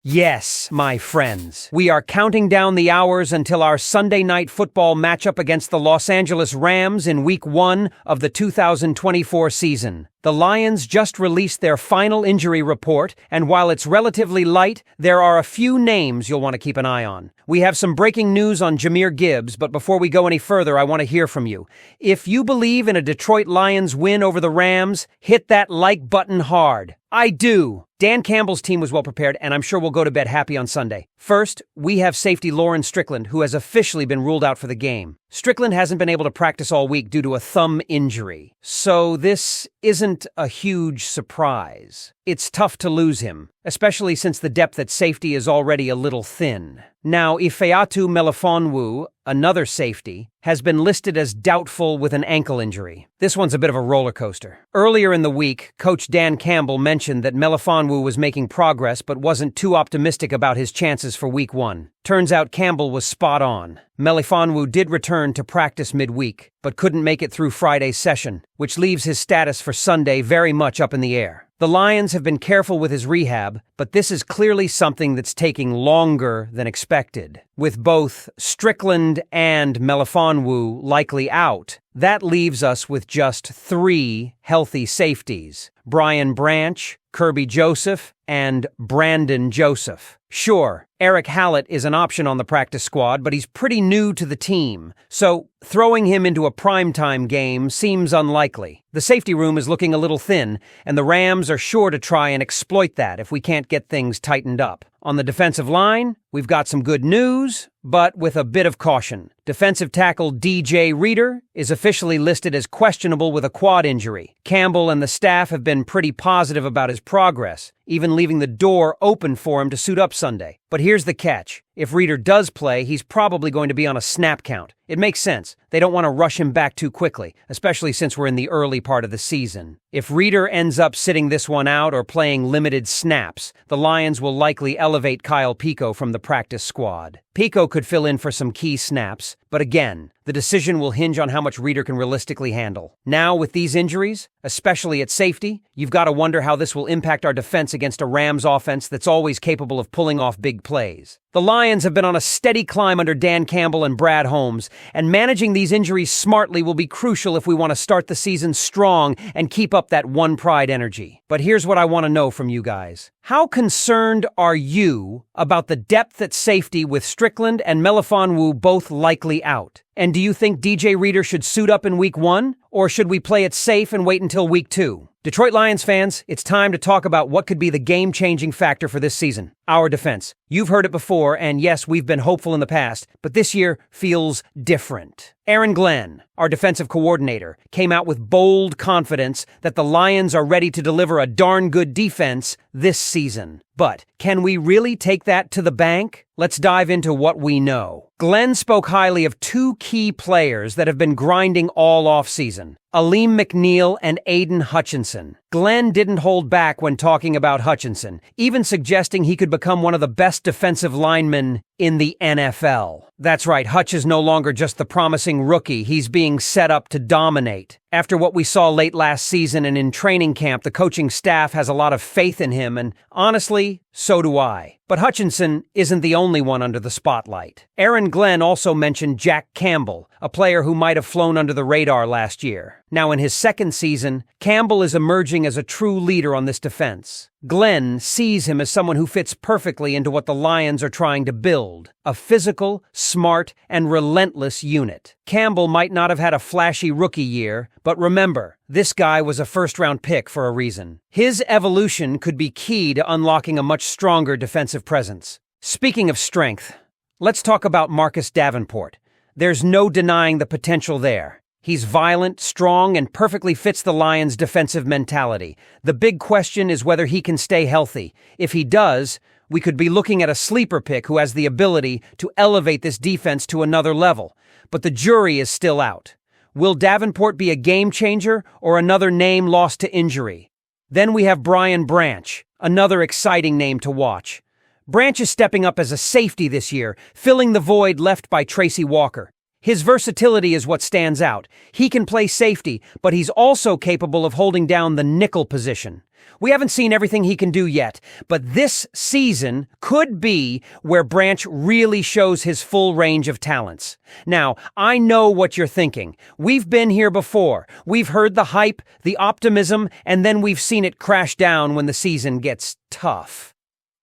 Yes, my friends. We are counting down the hours until our Sunday night football matchup against the Los Angeles Rams in Week 1 of the 2024 season. The Lions just released their final injury report, and while it's relatively light, there are a few names you'll want to keep an eye on. We have some breaking news on Jahmyr Gibbs, but before we go any further, I want to hear from you. If you believe in a Detroit Lions win over the Rams, hit that like button hard. I do. Dan Campbell's team was well prepared, and I'm sure we'll go to bed happy on Sunday. First, we have safety Lauren Strickland, who has officially been ruled out for the game. Strickland hasn't been able to practice all week due to a thumb injury, so this isn't a huge surprise. It's tough to lose him, especially since the depth at safety is already a little thin. Now, Ifeatu Melifonwu, another safety, has been listed as doubtful with an ankle injury. This one's a bit of a roller coaster. Earlier in the week, Coach Dan Campbell mentioned that Melifonwu was making progress but wasn't too optimistic about his chances for Week 1. Turns out Campbell was spot on. Melifonwu did return to practice midweek, but couldn't make it through Friday's session, which leaves his status for Sunday very much up in the air. The Lions have been careful with his rehab, but this is clearly something that's taking longer than expected. With both Strickland and Melifonwu likely out, that leaves us with just 3 healthy safeties: Brian Branch, Kirby Joseph, and Brandon Joseph. Sure, Eric Hallett is an option on the practice squad, but he's pretty new to the team, so throwing him into a primetime game seems unlikely. The safety room is looking a little thin, and the Rams are sure to try and exploit that if we can't get things tightened up. On the defensive line, we've got some good news, but with a bit of caution. Defensive tackle DJ Reader is officially listed as questionable with a quad injury. Campbell and the staff have been pretty positive about his progress, even leaving the door open for him to suit up Sunday. But here's the catch. If Reader does play, he's probably going to be on a snap count. It makes sense. They don't want to rush him back too quickly, especially since we're in the early part of the season. If Reader ends up sitting this one out or playing limited snaps, the Lions will likely elevate Kyle Pico from the practice squad. Pico could fill in for some key snaps, but again, the decision will hinge on how much Reader can realistically handle. Now, with these injuries, especially at safety, you've got to wonder how this will impact our defense against a Rams offense that's always capable of pulling off big plays. The Lions have been on a steady climb under Dan Campbell and Brad Holmes, and managing these injuries smartly will be crucial if we want to start the season strong and keep up that one pride energy. But here's what I want to know from you guys. How concerned are you about the depth at safety with Strickland and Melifonwu both likely out? And do you think DJ Reader should suit up in Week 1, or should we play it safe and wait until Week 2? Detroit Lions fans, it's time to talk about what could be the game-changing factor for this season: our defense. You've heard it before, and yes, we've been hopeful in the past, but this year feels different. Aaron Glenn, our defensive coordinator, came out with bold confidence that the Lions are ready to deliver a darn good defense this season. But can we really take that to the bank? Let's dive into what we know. Glenn spoke highly of 2 key players that have been grinding all offseason: Aleem McNeil and Aiden Hutchinson. Glenn didn't hold back when talking about Hutchinson, even suggesting he could become one of the best defensive linemen in the NFL. That's right, Hutch is no longer just the promising rookie. He's being set up to dominate. After what we saw late last season and in training camp, the coaching staff has a lot of faith in him, and honestly, so do I. But Hutchinson isn't the only one under the spotlight. Aaron Glenn also mentioned Jack Campbell, a player who might have flown under the radar last year. Now, in his second season, Campbell is emerging as a true leader on this defense. Glenn sees him as someone who fits perfectly into what the Lions are trying to build: a physical, smart, and relentless unit. Campbell might not have had a flashy rookie year, but remember, this guy was a first-round pick for a reason. His evolution could be key to unlocking a much stronger defensive presence. Speaking of strength, let's talk about Marcus Davenport. There's no denying the potential there. He's violent, strong, and perfectly fits the Lions' defensive mentality. The big question is whether he can stay healthy. If he does, we could be looking at a sleeper pick who has the ability to elevate this defense to another level. But the jury is still out. Will Davenport be a game changer or another name lost to injury? Then we have Brian Branch, another exciting name to watch. Branch is stepping up as a safety this year, filling the void left by Tracy Walker. His versatility is what stands out. He can play safety, but he's also capable of holding down the nickel position. We haven't seen everything he can do yet, but this season could be where Branch really shows his full range of talents. Now, I know what you're thinking. We've been here before. We've heard the hype, the optimism, and then we've seen it crash down when the season gets tough.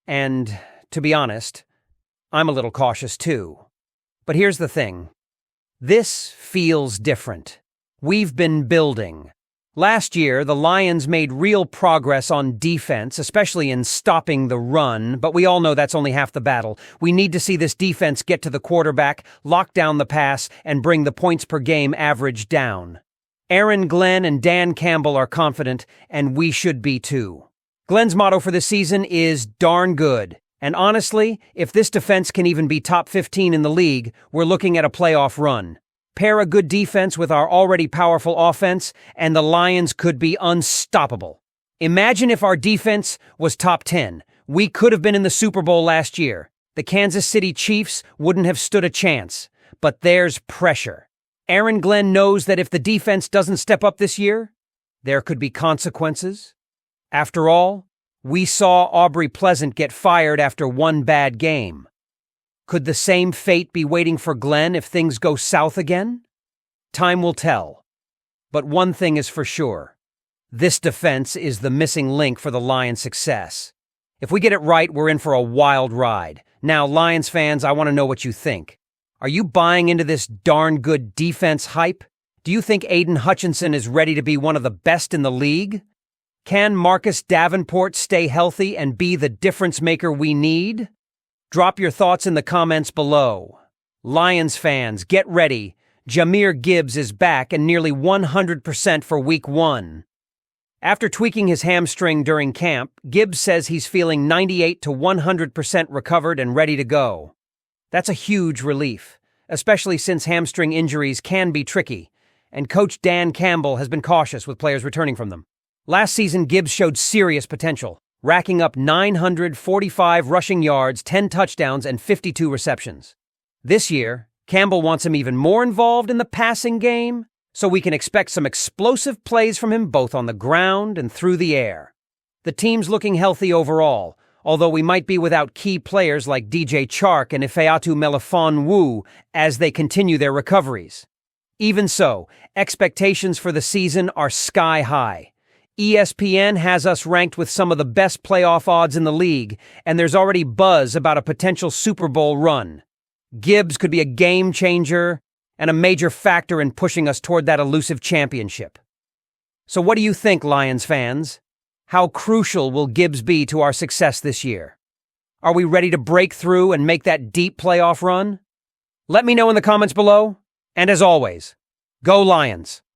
And, to be honest, I'm a little cautious too. But here's the thing. This feels different. We've been building. Last year, the Lions made real progress on defense, especially in stopping the run, but we all know that's only half the battle. We need to see this defense get to the quarterback, lock down the pass, and bring the points per game average down. Aaron Glenn and Dan Campbell are confident, and we should be too. Glenn's motto for the season is darn good. And honestly, if this defense can even be top 15 in the league, we're looking at a playoff run. Pair a good defense with our already powerful offense, and the Lions could be unstoppable. Imagine if our defense was top 10. We could have been in the Super Bowl last year. The Kansas City Chiefs wouldn't have stood a chance. But there's pressure. Aaron Glenn knows that if the defense doesn't step up this year, there could be consequences. After all, we saw Aubrey Pleasant get fired after one bad game. Could the same fate be waiting for Glenn if things go south again? Time will tell. But one thing is for sure. This defense is the missing link for the Lions' success. If we get it right, we're in for a wild ride. Now, Lions fans, I want to know what you think. Are you buying into this darn good defense hype? Do you think Aiden Hutchinson is ready to be one of the best in the league? Can Marcus Davenport stay healthy and be the difference maker we need? Drop your thoughts in the comments below. Lions fans, get ready. Jahmyr Gibbs is back and nearly 100% for Week 1. After tweaking his hamstring during camp, Gibbs says he's feeling 98 to 100% recovered and ready to go. That's a huge relief, especially since hamstring injuries can be tricky, and Coach Dan Campbell has been cautious with players returning from them. Last season, Gibbs showed serious potential, racking up 945 rushing yards, 10 touchdowns, and 52 receptions. This year, Campbell wants him even more involved in the passing game, so we can expect some explosive plays from him both on the ground and through the air. The team's looking healthy overall, although we might be without key players like DJ Chark and Ifeatu Melifonwu as they continue their recoveries. Even so, expectations for the season are sky high. ESPN has us ranked with some of the best playoff odds in the league, and there's already buzz about a potential Super Bowl run. Gibbs could be a game changer and a major factor in pushing us toward that elusive championship. So what do you think, Lions fans? How crucial will Gibbs be to our success this year? Are we ready to break through and make that deep playoff run? Let me know in the comments below, and as always, go Lions!